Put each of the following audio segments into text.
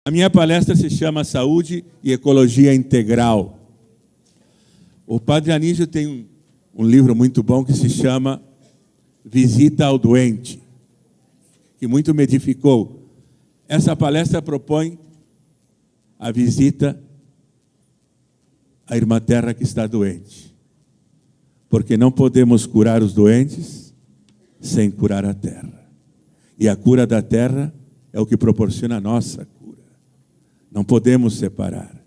A minha palestra se chama Saúde e Ecologia Integral. O Padre Anísio tem um livro muito bom que se chama Visita ao Doente, que muito me edificou. Essa palestra propõe a visita à irmã terra que está doente, porque não podemos curar os doentes sem curar a terra. E a cura da terra é o que proporciona a nossa cura. Não podemos separar.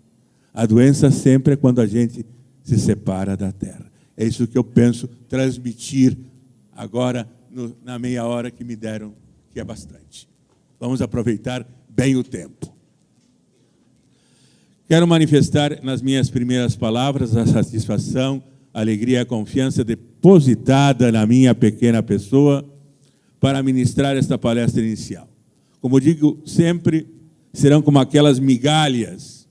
A doença sempre é quando a gente se separa da terra. É isso que eu penso transmitir agora na meia hora que me deram, que é bastante. Vamos aproveitar bem o tempo. Quero manifestar nas minhas primeiras palavras a satisfação, a alegria e a confiança depositada na minha pequena pessoa para ministrar esta palestra inicial. Como digo sempre, serão como aquelas migalhas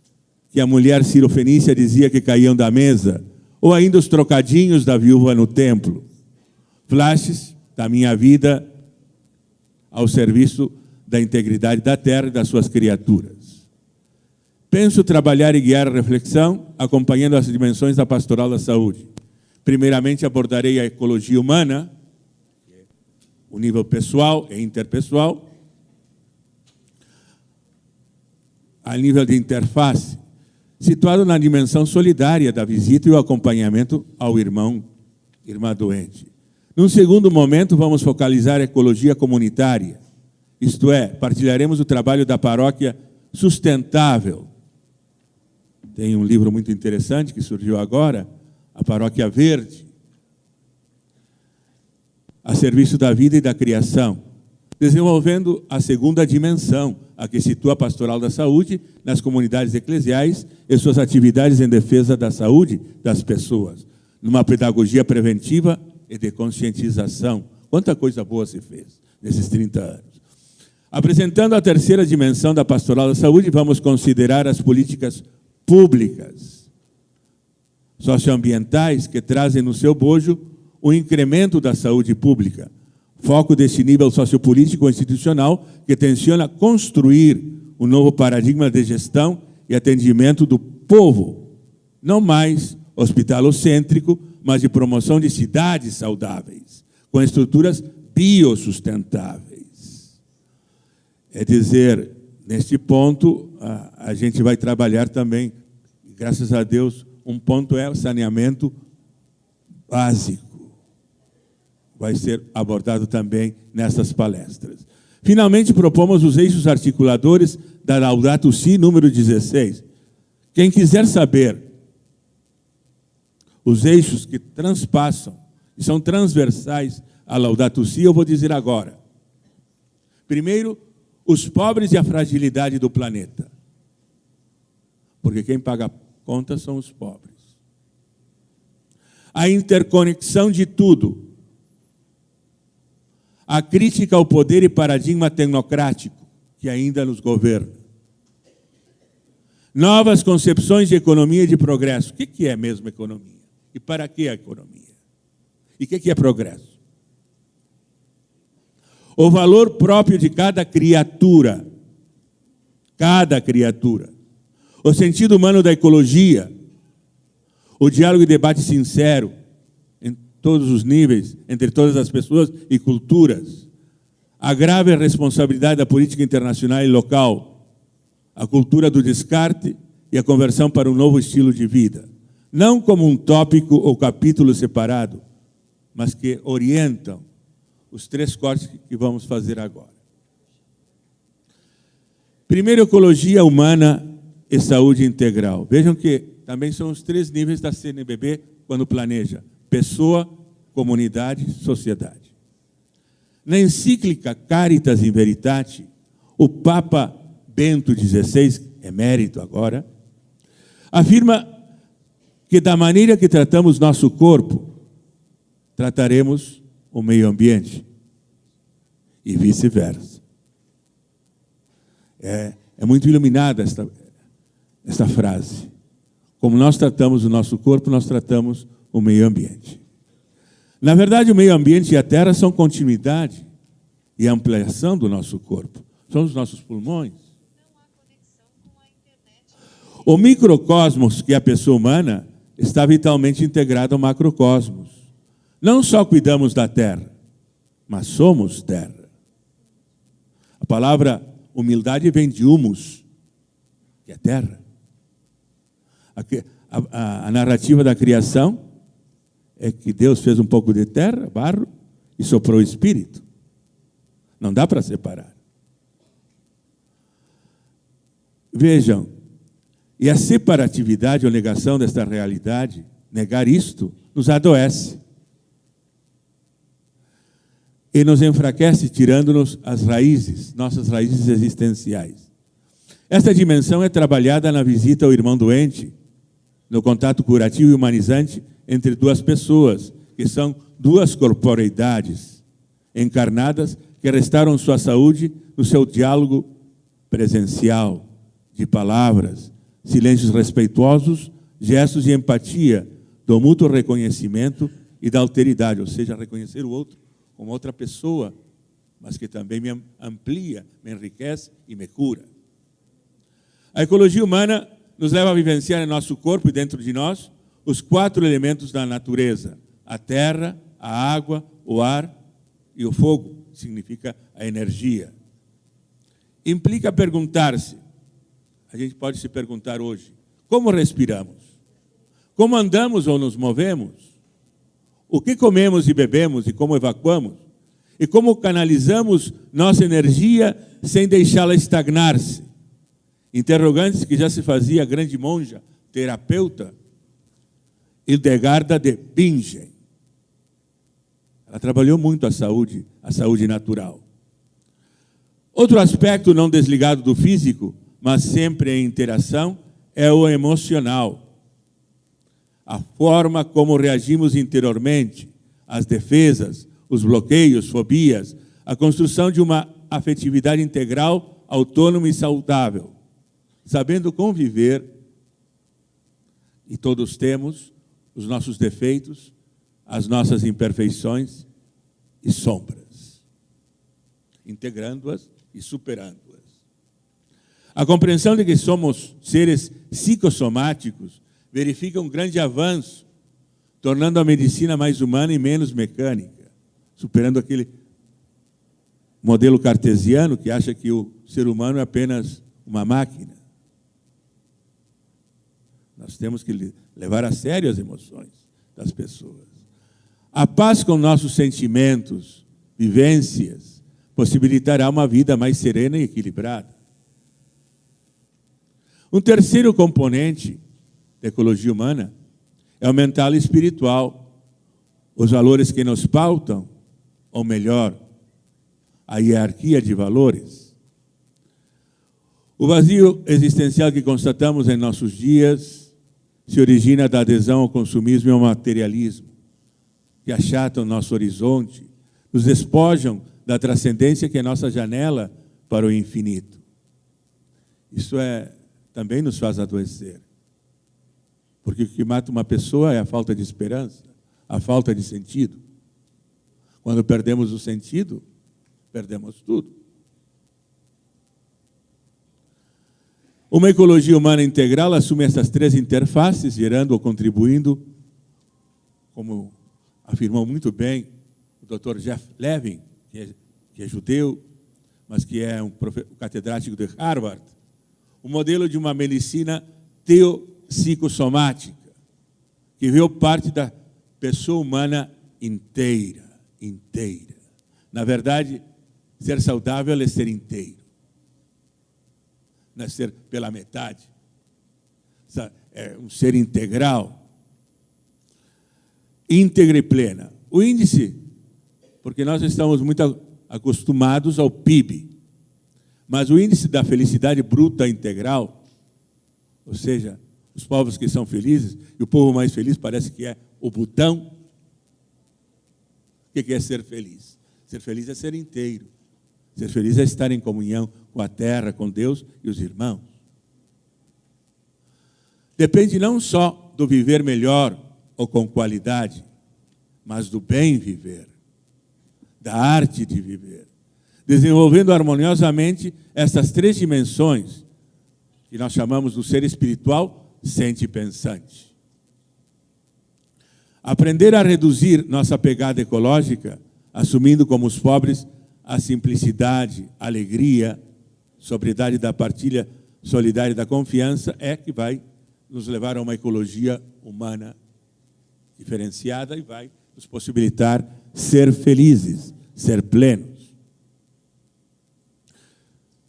que a mulher cirofenícia dizia que caíam da mesa, ou ainda os trocadinhos da viúva no templo. Flashes da minha vida ao serviço da integridade da terra e das suas criaturas. Penso trabalhar e guiar a reflexão acompanhando as dimensões da pastoral da saúde. Primeiramente abordarei a ecologia humana, o nível pessoal e interpessoal, a nível de interface, situado na dimensão solidária da visita e o acompanhamento ao irmã doente. Num segundo momento, vamos focalizar a ecologia comunitária, isto é, partilharemos o trabalho da paróquia sustentável. Tem um livro muito interessante que surgiu agora, a Paróquia Verde, a serviço da vida e da criação, desenvolvendo a segunda dimensão, a que situa a pastoral da saúde nas comunidades eclesiais e suas atividades em defesa da saúde das pessoas, numa pedagogia preventiva e de conscientização. Quanta coisa boa se fez nesses 30 anos. Apresentando a terceira dimensão da pastoral da saúde, vamos considerar as políticas públicas, socioambientais, que trazem no seu bojo o incremento da saúde pública, foco deste nível sociopolítico institucional que tenciona construir um novo paradigma de gestão e atendimento do povo, não mais hospitalocêntrico, mas de promoção de cidades saudáveis, com estruturas biossustentáveis. É dizer, neste ponto, a gente vai trabalhar também, graças a Deus, um ponto é o saneamento básico. Vai ser abordado também nessas palestras. Finalmente, propomos os eixos articuladores da Laudato Si, número 16. Quem quiser saber os eixos que transpassam e são transversais à Laudato Si, eu vou dizer agora. Primeiro, os pobres e a fragilidade do planeta. Porque quem paga a conta são os pobres. A interconexão de tudo. A crítica ao poder e paradigma tecnocrático que ainda nos governa. Novas concepções de economia e de progresso. O que é mesmo economia? E para que a economia? E o que é progresso? O valor próprio de cada criatura. Cada criatura. O sentido humano da ecologia. O diálogo e debate sincero em todos os níveis, entre todas as pessoas e culturas. A grave responsabilidade da política internacional e local. A cultura do descarte e a conversão para um novo estilo de vida. Não como um tópico ou capítulo separado, mas que orientam os três cortes que vamos fazer agora. Primeiro, ecologia humana e saúde integral. Vejam que também são os três níveis da CNBB quando planeja: pessoa, comunidade, sociedade. Na encíclica Caritas in Veritate, o Papa Bento XVI, emérito agora, afirma que da maneira que tratamos nosso corpo, trataremos o meio ambiente e vice-versa. É muito iluminada esta frase. Como nós tratamos o nosso corpo, nós tratamos o meio ambiente. Na verdade, o meio ambiente e a terra são continuidade e ampliação do nosso corpo. São os nossos pulmões. Não há conexão O microcosmos, que é a pessoa humana, está vitalmente integrado ao macrocosmos. Não só cuidamos da terra, mas somos terra. A palavra humildade vem de humus, que é terra. A narrativa da criação é que Deus fez um pouco de terra, barro, e soprou o Espírito. Não dá para separar. Vejam, e a separatividade ou negação desta realidade, negar isto, nos adoece. E nos enfraquece, tirando-nos as raízes, nossas raízes existenciais. Esta dimensão é trabalhada na visita ao irmão doente, no contato curativo e humanizante entre duas pessoas, que são duas corporeidades encarnadas que restaram sua saúde no seu diálogo presencial, de palavras, silêncios respeitosos, gestos de empatia, do mútuo reconhecimento e da alteridade, ou seja, reconhecer o outro como outra pessoa, mas que também me amplia, me enriquece e me cura. A ecologia humana nos leva a vivenciar em nosso corpo e dentro de nós os 4 elementos da natureza: a terra, a água, o ar e o fogo, que significa a energia. Implica perguntar-se, a gente pode se perguntar hoje, como respiramos? Como andamos ou nos movemos? O que comemos e bebemos e como evacuamos? E como canalizamos nossa energia sem deixá-la estagnar-se? Interrogantes que já se fazia a grande monja, terapeuta, Hildegarda de Bingen. Ela trabalhou muito a saúde natural. Outro aspecto não desligado do físico, mas sempre em interação, é o emocional. A forma como reagimos interiormente, as defesas, os bloqueios, fobias, a construção de uma afetividade integral, autônoma e saudável, sabendo conviver, e todos temos os nossos defeitos, as nossas imperfeições e sombras, integrando-as e superando-as. A compreensão de que somos seres psicossomáticos verifica um grande avanço, tornando a medicina mais humana e menos mecânica, superando aquele modelo cartesiano que acha que o ser humano é apenas uma máquina. Nós temos que levar a sério as emoções das pessoas. A paz com nossos sentimentos, vivências, possibilitará uma vida mais serena e equilibrada. Um terceiro componente da ecologia humana é o mental e espiritual, os valores que nos pautam, ou melhor, a hierarquia de valores. O vazio existencial que constatamos em nossos dias se origina da adesão ao consumismo e ao materialismo, que achatam nosso horizonte, nos despojam da transcendência que é nossa janela para o infinito. Isso também nos faz adoecer. Porque o que mata uma pessoa é a falta de esperança, a falta de sentido. Quando perdemos o sentido, perdemos tudo. Uma ecologia humana integral assume essas 3 interfaces, gerando ou contribuindo, como afirmou muito bem o Dr. Jeff Levin, que é judeu, mas que é um catedrático de Harvard, o modelo de uma medicina teopsicossomática, que vê parte da pessoa humana inteira. Na verdade, ser saudável é ser inteiro. Não é ser pela metade. É um ser integral. Íntegra e plena. O índice, porque nós estamos muito acostumados ao PIB, mas o índice da felicidade bruta integral, ou seja, os povos que são felizes, e o povo mais feliz parece que é o Butão. O que é ser feliz? Ser feliz é ser inteiro. Ser feliz é estar em comunhão com a terra, com Deus e os irmãos. Depende não só do viver melhor ou com qualidade, mas do bem viver, da arte de viver, desenvolvendo harmoniosamente essas 3 dimensões que nós chamamos do ser espiritual sente pensante. Aprender a reduzir nossa pegada ecológica, assumindo como os pobres a simplicidade, a alegria, sobriedade da partilha solidária e da confiança, é que vai nos levar a uma ecologia humana diferenciada e vai nos possibilitar ser felizes, ser plenos.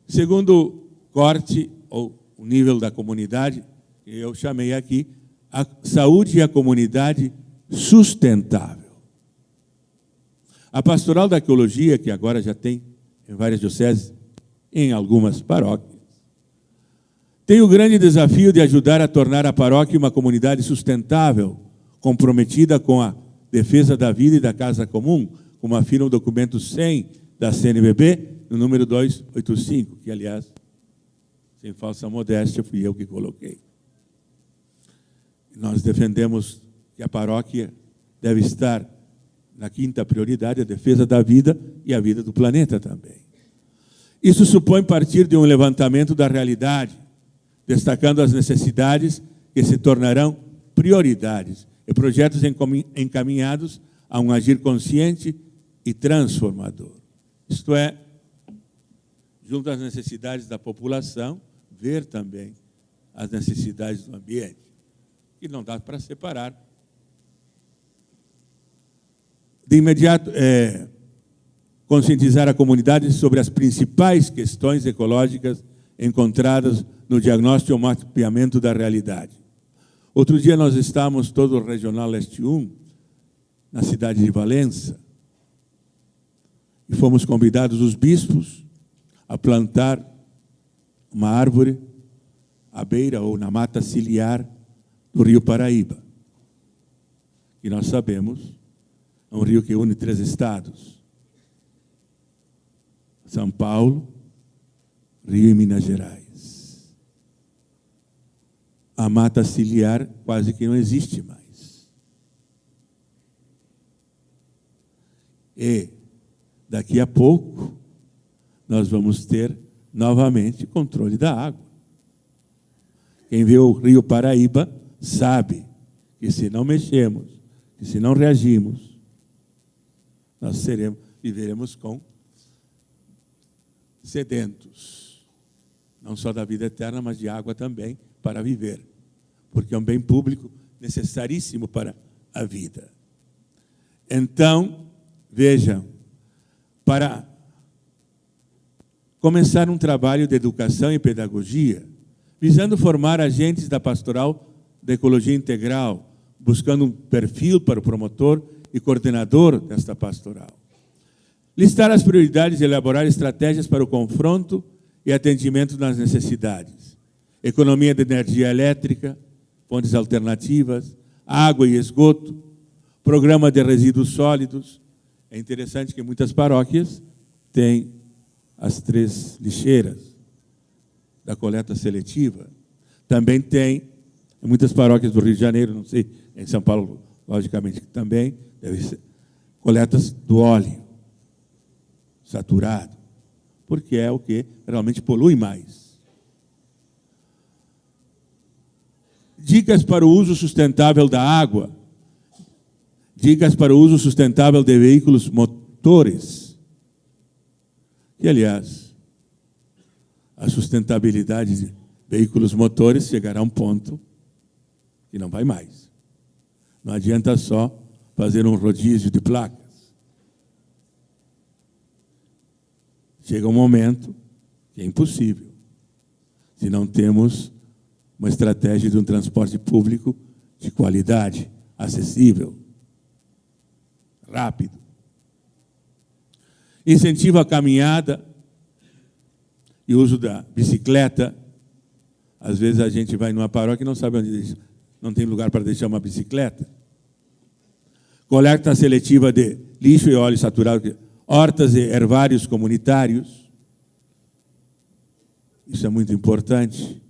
Segundo corte, ou o nível da comunidade, eu chamei aqui a saúde e a comunidade sustentável. A pastoral da ecologia, que agora já tem em várias dioceses, em algumas paróquias, tem o grande desafio de ajudar a tornar a paróquia uma comunidade sustentável, comprometida com a defesa da vida e da casa comum, como afirma o documento 100 da CNBB, no número 285, que, aliás, sem falsa modéstia, fui eu que coloquei. Nós defendemos que a paróquia deve estar na quinta prioridade, a defesa da vida e a vida do planeta também. Isso supõe partir de um levantamento da realidade, destacando as necessidades que se tornarão prioridades e projetos encaminhados a um agir consciente e transformador. Isto é, junto às necessidades da população, ver também as necessidades do ambiente. E não dá para separar. De imediato, conscientizar a comunidade sobre as principais questões ecológicas encontradas no diagnóstico e mapeamento da realidade. Outro dia nós estávamos, todo o Regional Leste 1, na cidade de Valença, e fomos convidados os bispos a plantar uma árvore à beira ou na mata ciliar do Rio Paraíba. E nós sabemos, é um rio que une 3 estados: São Paulo, Rio e Minas Gerais. A mata ciliar quase que não existe mais. E daqui a pouco nós vamos ter novamente controle da água. Quem vê o Rio Paraíba sabe que se não mexermos, que se não reagirmos, nós viveremos com sedentos, não só da vida eterna, mas de água também para viver, porque é um bem público necessaríssimo para a vida. Então, vejam, para começar um trabalho de educação e pedagogia, visando formar agentes da pastoral da ecologia integral, buscando um perfil para o promotor e coordenador desta pastoral. Listar as prioridades e elaborar estratégias para o confronto e atendimento nas necessidades. Economia de energia elétrica, fontes alternativas, água e esgoto, programa de resíduos sólidos. É interessante que muitas paróquias têm as 3 lixeiras da coleta seletiva. Também tem, em muitas paróquias do Rio de Janeiro, não sei, em São Paulo, logicamente, também, deve ser, coletas do óleo saturado, porque é o que realmente polui mais. Dicas para o uso sustentável da água, dicas para o uso sustentável de veículos motores. E, aliás, a sustentabilidade de veículos motores chegará a um ponto que não vai mais. Não adianta só fazer um rodízio de placas. Chega um momento que é impossível, se não temos uma estratégia de um transporte público de qualidade, acessível, rápido. Incentiva a caminhada e o uso da bicicleta. Às vezes a gente vai numa paróquia e não sabe onde deixar, não tem lugar para deixar uma bicicleta. Coleta seletiva de lixo e óleo saturado, hortas e hervários comunitários. Isso é muito importante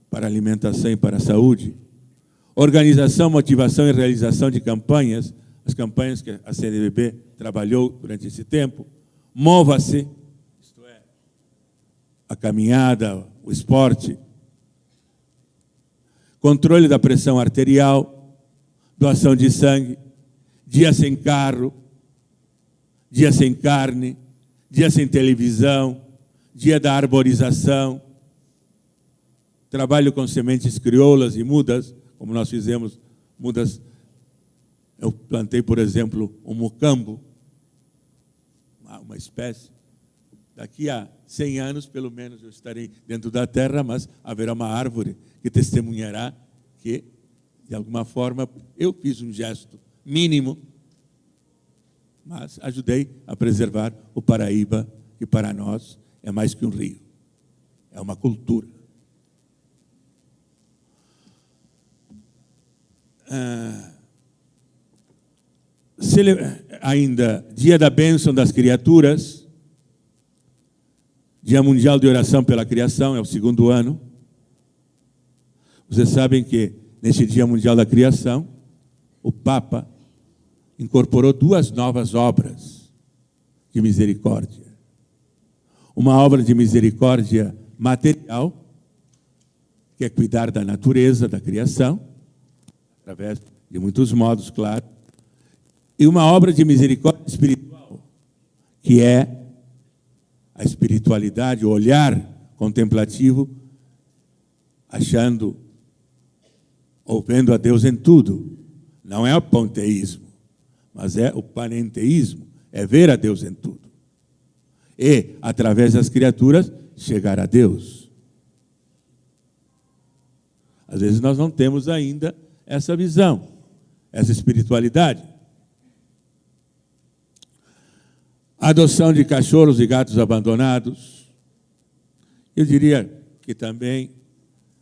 para a alimentação e para a saúde. Organização, motivação e realização de campanhas, as campanhas que a CNBB trabalhou durante esse tempo. Mova-se, isto é, a caminhada, o esporte. Controle da pressão arterial, doação de sangue, dia sem carro, dia sem carne, dia sem televisão, dia da arborização, trabalho com sementes crioulas e mudas, como nós fizemos mudas. Eu plantei, por exemplo, um mucambo, uma espécie. Daqui a 100 anos, pelo menos, eu estarei dentro da terra, mas haverá uma árvore que testemunhará que, de alguma forma, eu fiz um gesto mínimo, mas ajudei a preservar o Paraíba, que para nós é mais que um rio, é uma cultura. Ainda, Dia da Bênção das Criaturas, Dia Mundial de Oração pela Criação, é o 2º ano. Vocês sabem que, neste Dia Mundial da Criação, o Papa incorporou 2 novas obras de misericórdia. Uma obra de misericórdia material, que é cuidar da natureza, da criação, através de muitos modos, claro, e uma obra de misericórdia espiritual, que é a espiritualidade, o olhar contemplativo, achando ou vendo a Deus em tudo. Não é o panteísmo, mas é o panenteísmo, é ver a Deus em tudo. E, através das criaturas, chegar a Deus. Às vezes nós não temos ainda essa visão, essa espiritualidade. Adoção de cachorros e gatos abandonados. Eu diria que também,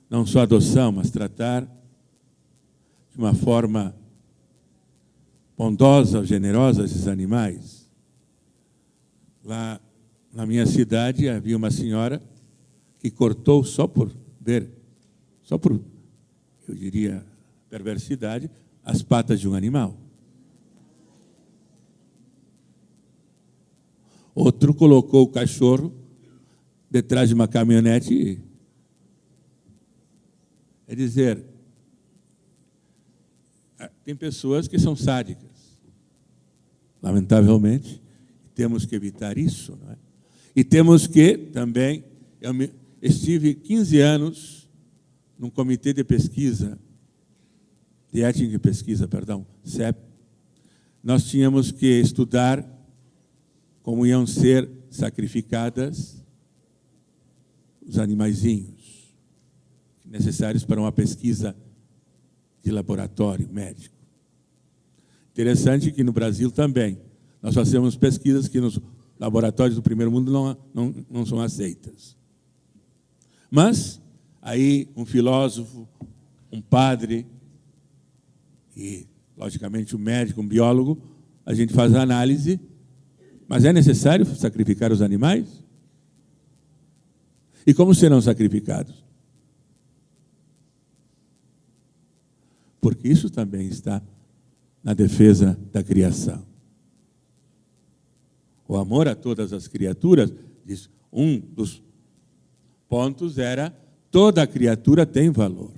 não só adoção, mas tratar de uma forma bondosa, generosa esses animais. Lá na minha cidade havia uma senhora que cortou só por, eu diria, perversidade, as patas de um animal. Outro colocou o cachorro detrás de uma caminhonete. É dizer, tem pessoas que são sádicas. Lamentavelmente, temos que evitar isso, não é? E temos que também, estive 15 anos num comitê de pesquisa, de ética e pesquisa, CEP. Nós tínhamos que estudar como iam ser sacrificadas os animaizinhos necessários para uma pesquisa de laboratório médico. Interessante que no Brasil também nós fazemos pesquisas que nos laboratórios do primeiro mundo não são aceitas. Mas aí um filósofo, um padre e, logicamente, um médico, um biólogo, a gente faz a análise. Mas é necessário sacrificar os animais? E como serão sacrificados? Porque isso também está na defesa da criação. O amor a todas as criaturas, um dos pontos era: toda criatura tem valor.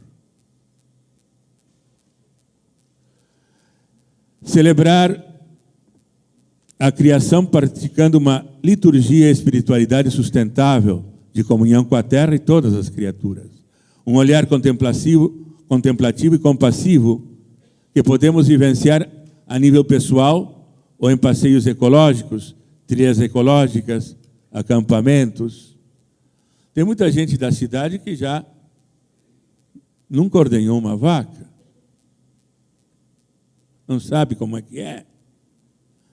Celebrar a criação praticando uma liturgia e espiritualidade sustentável de comunhão com a terra e todas as criaturas. Um olhar contemplativo e compassivo que podemos vivenciar a nível pessoal ou em passeios ecológicos, trilhas ecológicas, acampamentos. Tem muita gente da cidade que já nunca ordenhou uma vaca. Não sabe como é que é.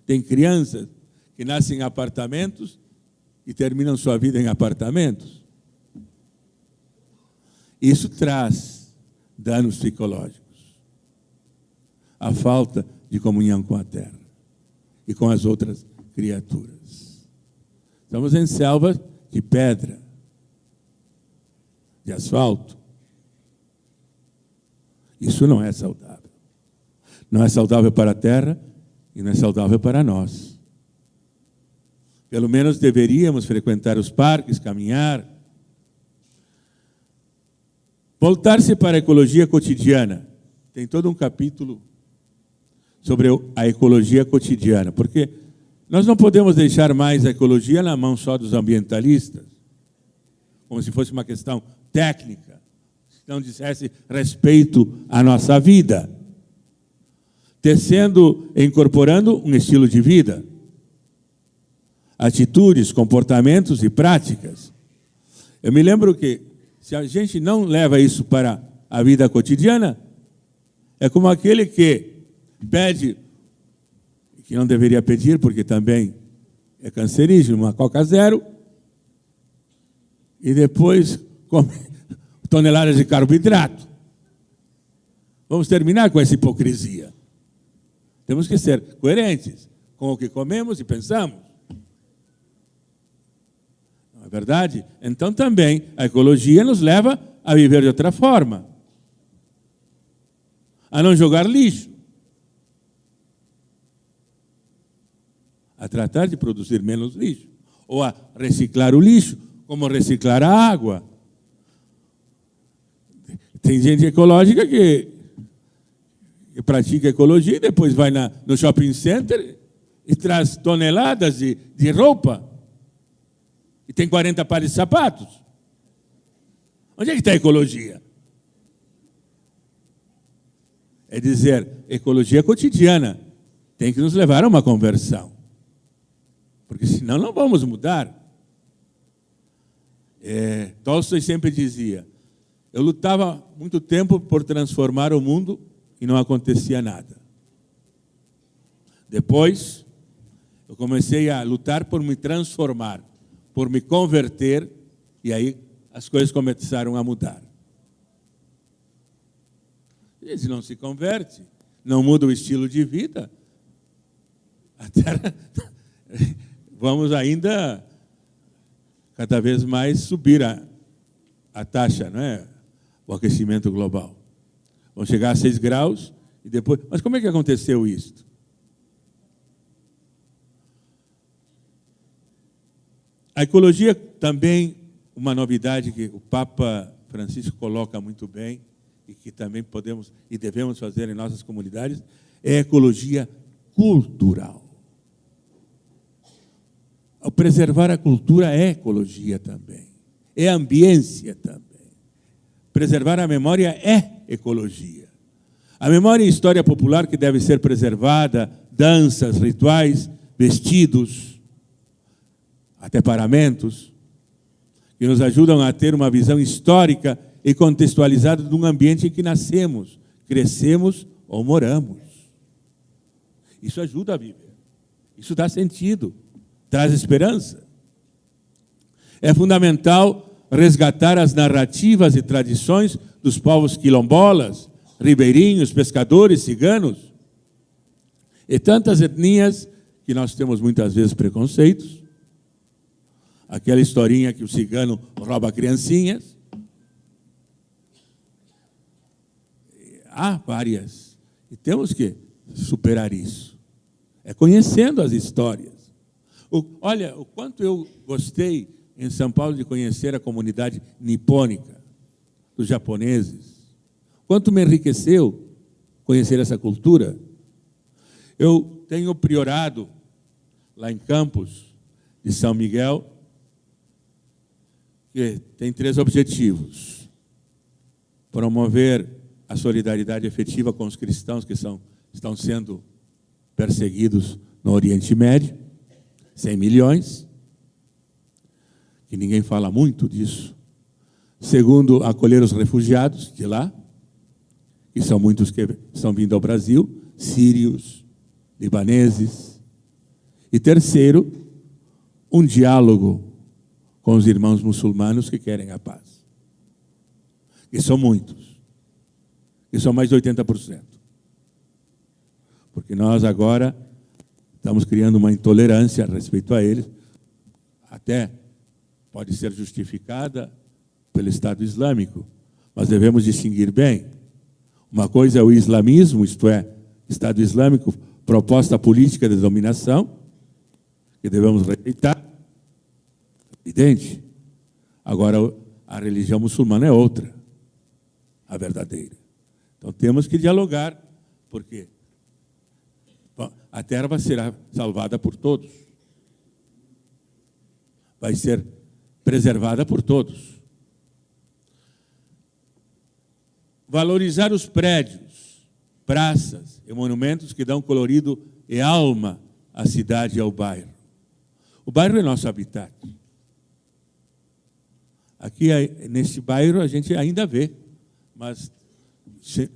Tem crianças que nascem em apartamentos e terminam sua vida em apartamentos. Isso traz danos psicológicos. A falta de comunhão com a terra e com as outras criaturas. Estamos em selvas de pedra, de asfalto. Isso não é saudável. Não é saudável para a terra e não é saudável para nós. Pelo menos deveríamos frequentar os parques, caminhar, Voltar-se para a ecologia cotidiana. Tem todo um capítulo sobre a ecologia cotidiana, porque nós não podemos deixar mais a ecologia na mão só dos ambientalistas, como se fosse uma questão técnica, se não dissesse respeito à nossa vida, incorporando um estilo de vida, atitudes, comportamentos e práticas. Eu me lembro que, se a gente não leva isso para a vida cotidiana, é como aquele que pede, que não deveria pedir, porque também é cancerígeno, uma Coca Zero, e depois come toneladas de carboidrato. Vamos terminar com essa hipocrisia. Temos que ser coerentes com o que comemos e pensamos. Não é verdade? Então também a ecologia nos leva a viver de outra forma. A não jogar lixo. A tratar de produzir menos lixo. Ou a reciclar o lixo, como reciclar a água. Tem gente ecológica que pratica ecologia e depois vai no shopping center e traz toneladas de roupa. E tem 40 pares de sapatos. Onde é que está a ecologia? É dizer, ecologia cotidiana tem que nos levar a uma conversão. Porque senão não vamos mudar. Tolstói sempre dizia, eu lutava muito tempo por transformar o mundo e não acontecia nada. Depois, eu comecei a lutar por me transformar, por me converter, e aí as coisas começaram a mudar. E se não se converte, não muda o estilo de vida, a Terra, vamos ainda cada vez mais subir a taxa, não é? O aquecimento global. Vamos chegar a 6 graus e depois... Mas como é que aconteceu isso? A ecologia também, uma novidade que o Papa Francisco coloca muito bem, e que também podemos e devemos fazer em nossas comunidades, é a ecologia cultural. Ao preservar a cultura é ecologia também, é ambiência também. Preservar a memória é ecologia. A memória e história popular que deve ser preservada, danças, rituais, vestidos, até paramentos, que nos ajudam a ter uma visão histórica e contextualizada de um ambiente em que nascemos, crescemos ou moramos. Isso ajuda a viver. Isso dá sentido, traz esperança. É fundamental resgatar as narrativas e tradições dos povos quilombolas, ribeirinhos, pescadores, ciganos, e tantas etnias que nós temos muitas vezes preconceitos. Aquela historinha que o cigano rouba criancinhas. Há várias. E temos que superar isso. É conhecendo as histórias. Olha, o quanto eu gostei em São Paulo de conhecer a comunidade nipônica dos japoneses. Quanto me enriqueceu conhecer essa cultura. Eu tenho priorado lá em Campos de São Miguel, que tem 3 objetivos. Promover a solidariedade efetiva com os cristãos que estão sendo perseguidos no Oriente Médio, 100 milhões, que ninguém fala muito disso. Segundo, acolher os refugiados de lá, que são muitos que estão vindo ao Brasil, sírios, libaneses. E terceiro, um diálogo com os irmãos muçulmanos que querem a paz. E são muitos. E são mais de 80%. Porque nós agora estamos criando uma intolerância a respeito a eles, até pode ser justificada pelo Estado Islâmico, mas devemos distinguir bem. Uma coisa é o islamismo, isto é, Estado Islâmico, proposta política de dominação, que devemos rejeitar, evidente. Agora, a religião muçulmana é outra. a verdadeira. Então temos que dialogar, porque a terra será salvada por todos. Vai ser preservada por todos. Valorizar os prédios, praças e monumentos que dão colorido e alma à cidade e ao bairro. O bairro é nosso habitat. Aqui, neste bairro, a gente ainda vê, mas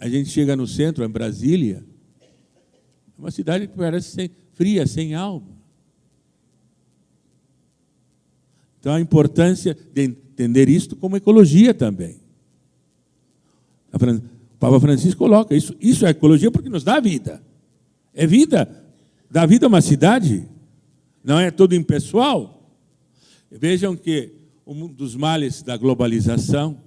a gente chega no centro, em Brasília, é uma cidade que parece fria, sem alma. Então, a importância de entender isto como ecologia também. O Papa Francisco coloca isso é ecologia porque nos dá vida. É vida. Dá vida a uma cidade. Não é tudo impessoal. Vejam que um dos males da globalização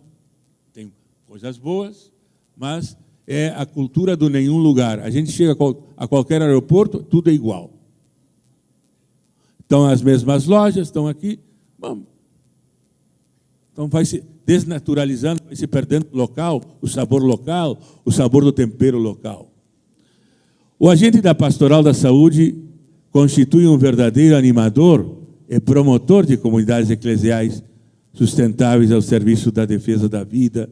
tem coisas boas, mas é a cultura do nenhum lugar. A gente chega a qualquer aeroporto, tudo é igual. Então, as mesmas lojas estão aqui. Vamos. Então, vai se desnaturalizando, vai se perdendo o local, o sabor do tempero local. O agente da Pastoral da Saúde constitui um verdadeiro animador e promotor de comunidades eclesiais sustentáveis ao serviço da defesa da vida,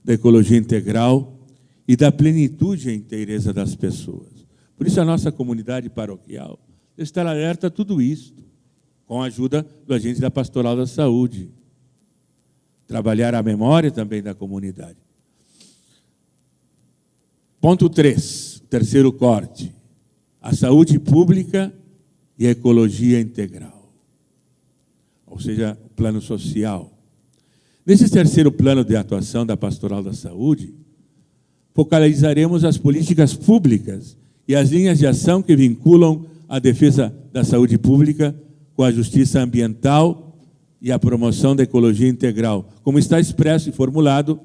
da ecologia integral e da plenitude e inteireza das pessoas. Por isso, a nossa comunidade paroquial está alerta a tudo isto, com a ajuda do agente da Pastoral da Saúde. Trabalhar a memória também da comunidade. Ponto 3, terceiro corte. A saúde pública e a ecologia integral. Ou seja, o plano social. Nesse terceiro plano de atuação da Pastoral da Saúde, focalizaremos as políticas públicas e as linhas de ação que vinculam a defesa da saúde pública com a justiça ambiental e a promoção da ecologia integral, como está expresso e formulado,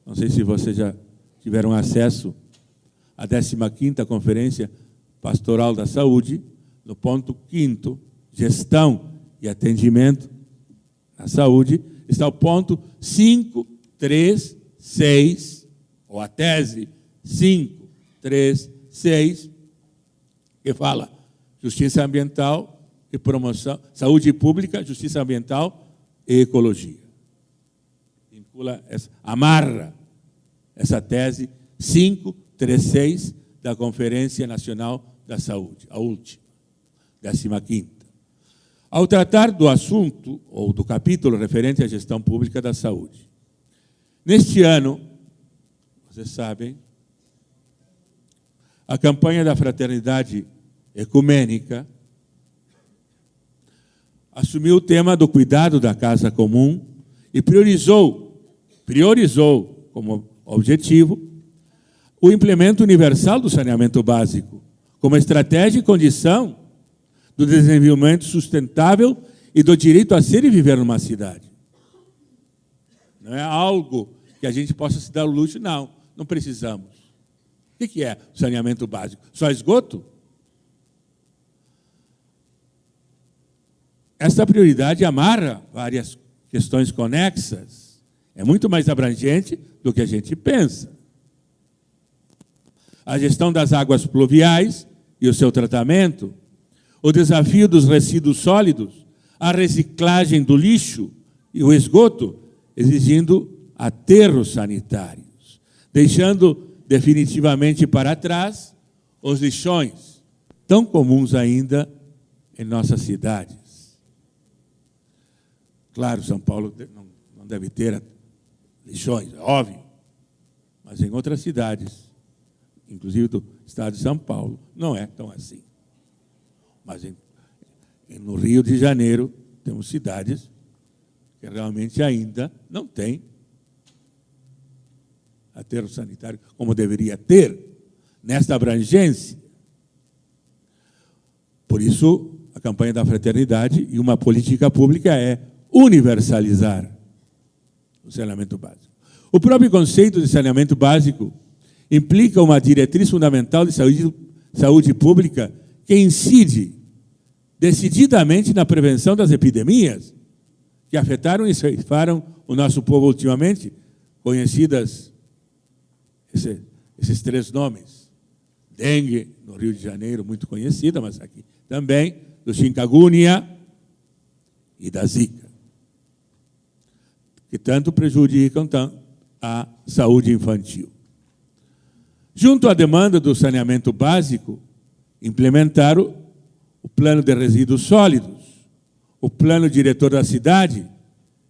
não sei se vocês já tiveram acesso à 15ª Conferência Pastoral da Saúde, no ponto 5º, gestão e atendimento à saúde, está o ponto 5, 3, 6, ou a tese 5, 3, 6, que fala justiça ambiental e promoção, saúde pública, justiça ambiental e ecologia. Vincula, amarra essa tese 536 da Conferência Nacional da Saúde, a última, 15ª. Ao tratar do assunto, ou do capítulo referente à gestão pública da saúde. Neste ano, vocês sabem, a campanha da Fraternidade Ecumênica assumiu o tema do cuidado da casa comum e priorizou como objetivo o implemento universal do saneamento básico, como estratégia e condição do desenvolvimento sustentável e do direito a ser e viver numa cidade. Não é algo que a gente possa se dar o luxo, não precisamos. O que é saneamento básico? Só esgoto? Esta prioridade amarra várias questões conexas. É muito mais abrangente do que a gente pensa. A gestão das águas pluviais e o seu tratamento, o desafio dos resíduos sólidos, a reciclagem do lixo e o esgoto, exigindo aterros sanitários, deixando definitivamente para trás os lixões, tão comuns ainda em nossas cidades. Claro, São Paulo não deve ter lixões, é óbvio, mas em outras cidades, inclusive do estado de São Paulo, não é tão assim. Mas no Rio de Janeiro, temos cidades que realmente ainda não têm aterro sanitário como deveria ter, nesta abrangência. Por isso, a campanha da fraternidade e uma política pública é universalizar o saneamento básico. O próprio conceito de saneamento básico implica uma diretriz fundamental de saúde pública que incide decididamente na prevenção das epidemias que afetaram e ceifaram o nosso povo ultimamente, conhecidas esses três nomes. Dengue, no Rio de Janeiro, muito conhecida, mas aqui também, do chikungunya e da zika, que tanto prejudicam a saúde infantil. Junto à demanda do saneamento básico, implementaram o plano de resíduos sólidos, o plano diretor da cidade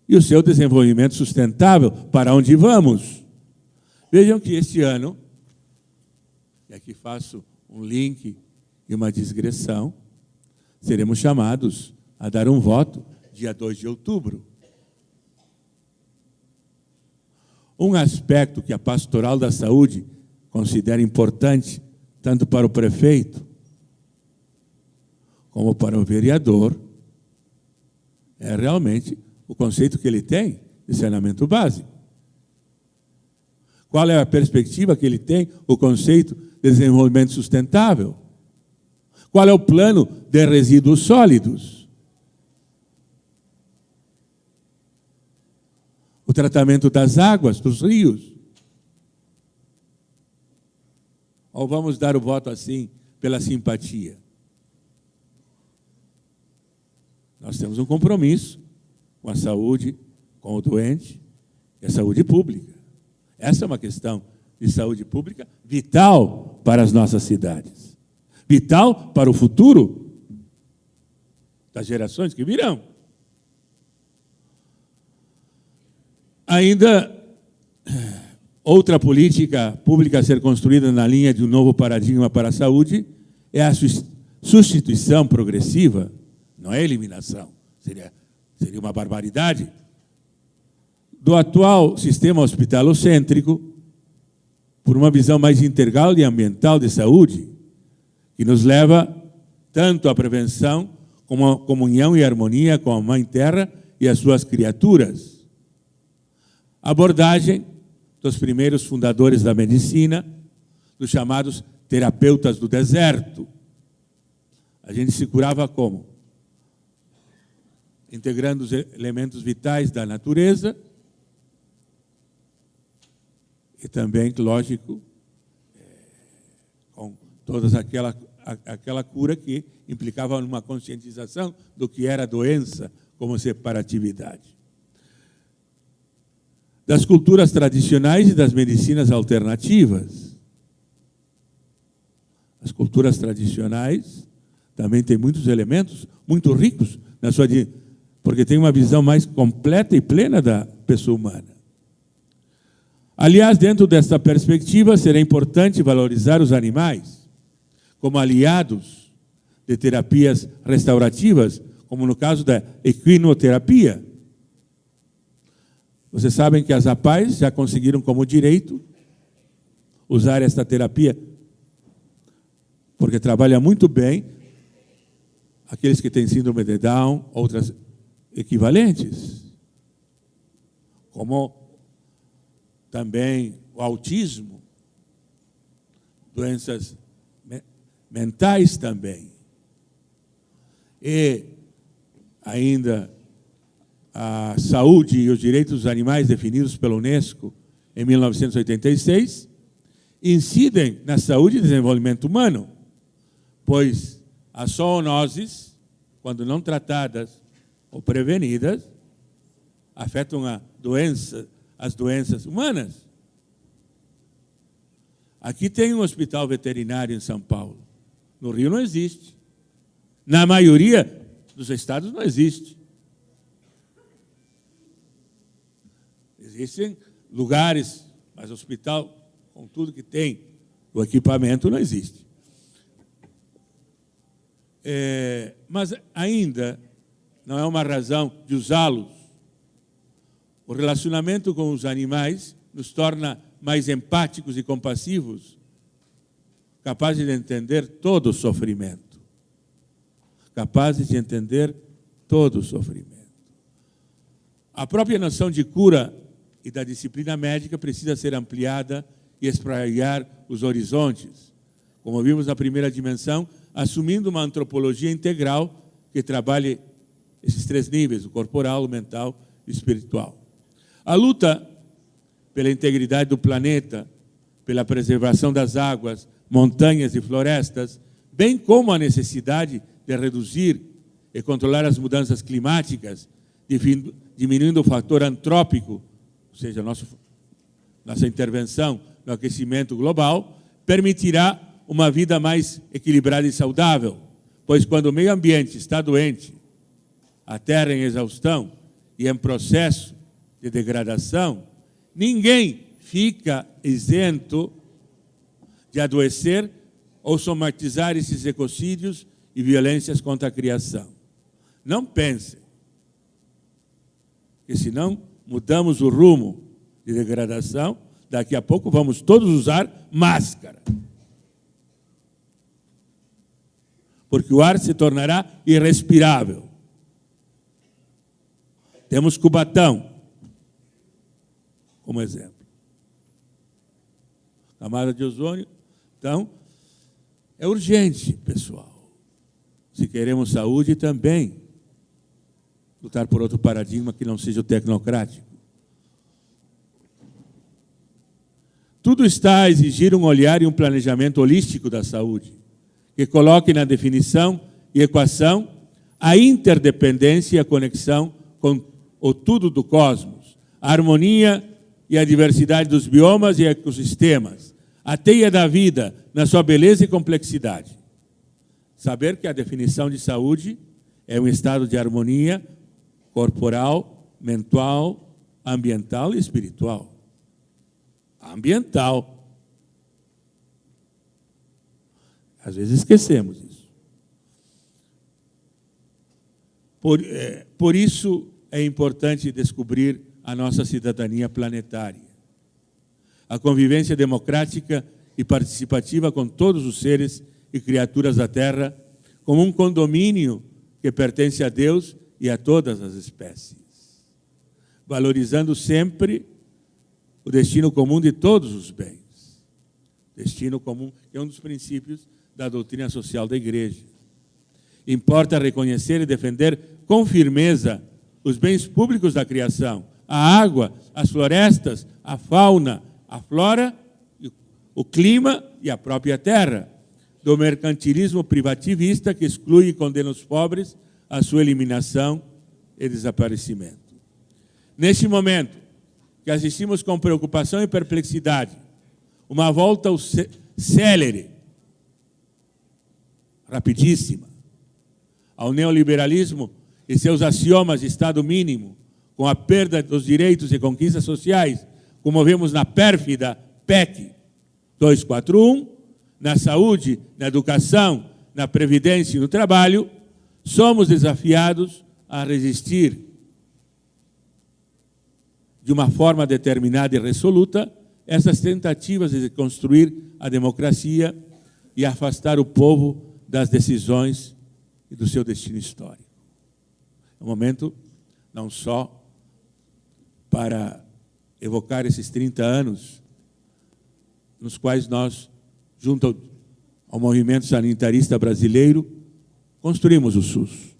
e o seu desenvolvimento sustentável, para onde vamos. Vejam que este ano, e aqui faço um link e uma digressão, seremos chamados a dar um voto dia 2 de outubro. Um aspecto que a Pastoral da Saúde considera importante, tanto para o prefeito como para o vereador, é realmente o conceito que ele tem de saneamento básico. Qual é a perspectiva que ele tem, o conceito de desenvolvimento sustentável? Qual é o plano de resíduos sólidos? O tratamento das águas, dos rios? Ou vamos dar o voto assim, pela simpatia? Nós temos um compromisso com a saúde, com o doente e a saúde pública. Essa é uma questão de saúde pública vital para as nossas cidades. Vital para o futuro das gerações que virão. Ainda, outra política pública a ser construída na linha de um novo paradigma para a saúde é a substituição progressiva, não é eliminação, seria uma barbaridade, do atual sistema hospitalocêntrico por uma visão mais integral e ambiental de saúde, que nos leva tanto à prevenção como à comunhão e harmonia com a Mãe Terra e as suas criaturas. A abordagem dos primeiros fundadores da medicina, dos chamados terapeutas do deserto. A gente se curava como? Integrando os elementos vitais da natureza e também, lógico, com toda aquela cura que implicava uma conscientização do que era a doença como separatividade. Das culturas tradicionais e das medicinas alternativas. As culturas tradicionais também têm muitos elementos muito ricos na sua, porque tem uma visão mais completa e plena da pessoa humana. Aliás, dentro desta perspectiva, será importante valorizar os animais como aliados de terapias restaurativas, como no caso da equinoterapia. Vocês sabem que as APAES já conseguiram como direito usar esta terapia, porque trabalha muito bem aqueles que têm síndrome de Down, outras equivalentes, como também o autismo, doenças mentais também. E ainda a saúde e os direitos dos animais definidos pela Unesco em 1986 incidem na saúde e desenvolvimento humano, pois as zoonoses, quando não tratadas ou prevenidas, afetam as doenças humanas. Aqui tem um hospital veterinário em São Paulo. No Rio não existe. Na maioria dos estados não existe. Existem lugares, mas hospital, com tudo que tem, o equipamento não existe. Mas ainda não é uma razão de usá-los. O relacionamento com os animais nos torna mais empáticos e compassivos, capazes de entender todo o sofrimento. Capazes de entender todo o sofrimento. A própria noção de cura e da disciplina médica precisa ser ampliada e espraiar os horizontes, como vimos na primeira dimensão, assumindo uma antropologia integral que trabalhe esses três níveis, o corporal, o mental e o espiritual. A luta pela integridade do planeta pela preservação das águas, montanhas e florestas, bem como a necessidade de reduzir e controlar as mudanças climáticas, diminuindo o fator antrópico, ou seja, nossa intervenção no aquecimento global, permitirá uma vida mais equilibrada e saudável, pois quando o meio ambiente está doente, a terra em exaustão e em processo de degradação, ninguém fica isento de adoecer ou somatizar esses ecocídios e violências contra a criação. Não pensem que se não mudamos o rumo de degradação, daqui a pouco vamos todos usar máscara. Porque o ar se tornará irrespirável. Temos Cubatão como exemplo. Camada de ozônio. Então, é urgente, pessoal. Se queremos saúde, também lutar por outro paradigma que não seja o tecnocrático. Tudo está a exigir um olhar e um planejamento holístico da saúde, que coloque na definição e equação a interdependência e a conexão com o tudo do cosmos, a harmonia e a diversidade dos biomas e ecossistemas, a teia da vida na sua beleza e complexidade. Saber que a definição de saúde é um estado de harmonia corporal, mental, ambiental e espiritual. Ambiental. Às vezes esquecemos isso. Por isso é importante descobrir a nossa cidadania planetária. A convivência democrática e participativa com todos os seres e criaturas da Terra, como um condomínio que pertence a Deus e a todas as espécies, valorizando sempre o destino comum de todos os bens. Destino comum é um dos princípios da doutrina social da Igreja. Importa reconhecer e defender com firmeza os bens públicos da criação, a água, as florestas, a fauna, a flora, o clima e a própria terra, do mercantilismo privativista que exclui e condena os pobres à sua eliminação e desaparecimento. Neste momento, que assistimos com preocupação e perplexidade, uma volta célere, rapidíssima, ao neoliberalismo e seus axiomas de Estado mínimo, com a perda dos direitos e conquistas sociais, como vemos na pérfida PEC 241, na saúde, na educação, na previdência e no trabalho, somos desafiados a resistir de uma forma determinada e resoluta essas tentativas de construir a democracia e afastar o povo das decisões e do seu destino histórico. É um momento não só para evocar esses 30 anos nos quais nós, junto ao movimento sanitarista brasileiro, construímos o SUS,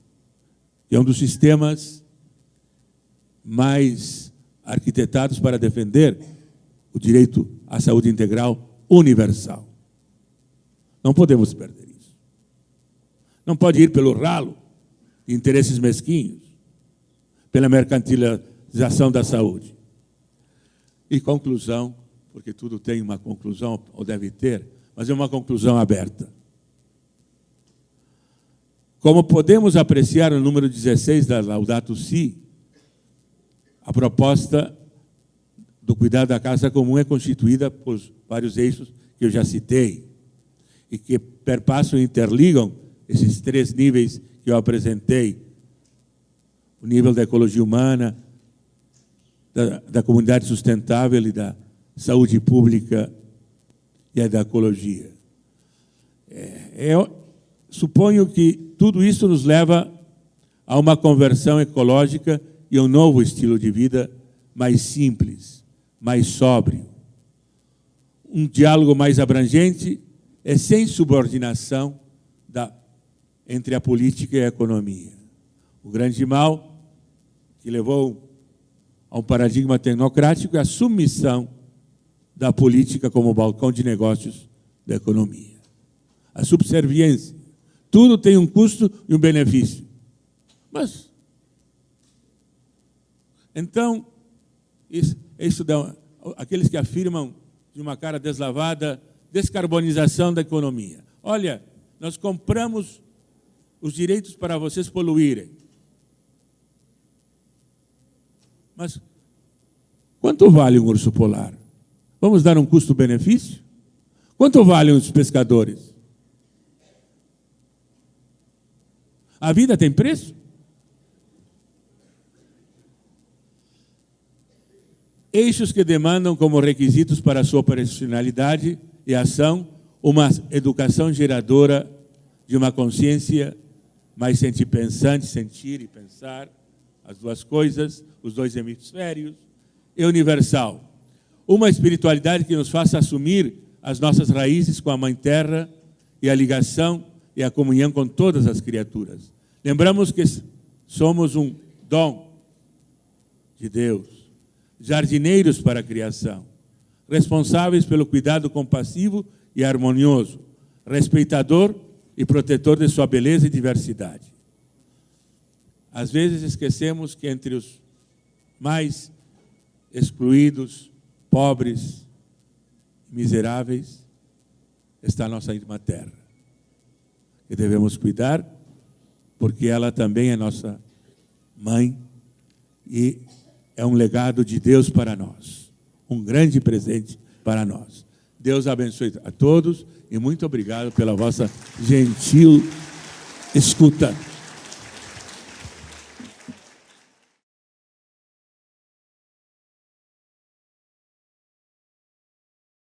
que é um dos sistemas mais arquitetados para defender o direito à saúde integral universal. Não podemos perder isso. Não pode ir pelo ralo de interesses mesquinhos, pela mercantilização da saúde. E conclusão, porque tudo tem uma conclusão, ou deve ter, mas é uma conclusão aberta. Como podemos apreciar no número 16 da Laudato Si, a proposta do cuidado da casa comum é constituída por vários eixos que eu já citei e que perpassam e interligam esses 3 níveis que eu apresentei: o nível da ecologia humana, da comunidade sustentável e da saúde pública e a da ecologia. Suponho que tudo isso nos leva a uma conversão ecológica e a um novo estilo de vida mais simples, mais sóbrio. Um diálogo mais abrangente e sem subordinação entre a política e a economia. O grande mal que levou a um paradigma tecnocrático é a submissão da política como balcão de negócios da economia. A subserviência. Tudo tem um custo e um benefício. Mas, então, isso dá, aqueles que afirmam de uma cara deslavada, descarbonização da economia. Olha, nós compramos os direitos para vocês poluírem. Mas quanto vale um urso polar? Vamos dar um custo-benefício? Quanto valem os pescadores? A vida tem preço? Eixos que demandam como requisitos para a sua operacionalidade e ação uma educação geradora de uma consciência mais pensante, sentir e pensar, as duas coisas, os dois hemisférios, e universal. Uma espiritualidade que nos faça assumir as nossas raízes com a Mãe Terra e a ligação e a comunhão com todas as criaturas. Lembramos que somos um dom de Deus, jardineiros para a criação, responsáveis pelo cuidado compassivo e harmonioso, respeitador e protetor de sua beleza e diversidade. Às vezes esquecemos que entre os mais excluídos, pobres, miseráveis, está a nossa irmã terra, que devemos cuidar, porque ela também é nossa mãe e é um legado de Deus para nós, um grande presente para nós. Deus abençoe a todos e muito obrigado pela vossa gentil escuta.